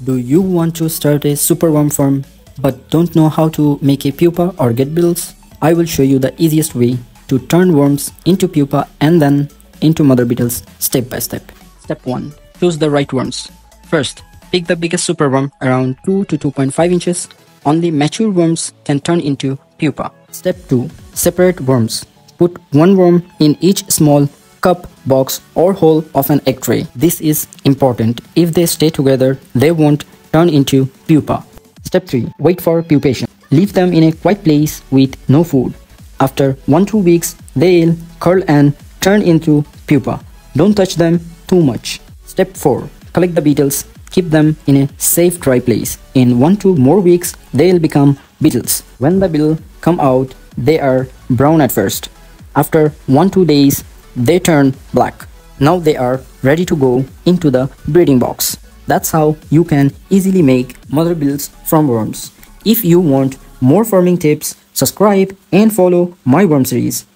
Do you want to start a superworm farm but don't know how to make a pupa or get beetles? I will show you the easiest way to turn worms into pupa and then into mother beetles step by step. Step 1. Choose the right worms. First, pick the biggest superworm around 2 to 2.5 inches. Only mature worms can turn into pupa. Step 2. Separate worms. Put one worm in each small cup, box or hole of an egg tray. This is important. If they stay together, they won't turn into pupa. Step 3. Wait for pupation. Leave them in a quiet place with no food. After 1-2 weeks, they'll curl and turn into pupa. Don't touch them too much. Step 4. Collect the beetles. Keep them in a safe dry place. In 1-2 more weeks, they'll become beetles. When the beetle come out, they are brown at first. After 1-2 days, they turn black. Now they are ready to go into the breeding box. That's how you can easily make mother beetles from worms. If you want more farming tips, subscribe and follow my worm series.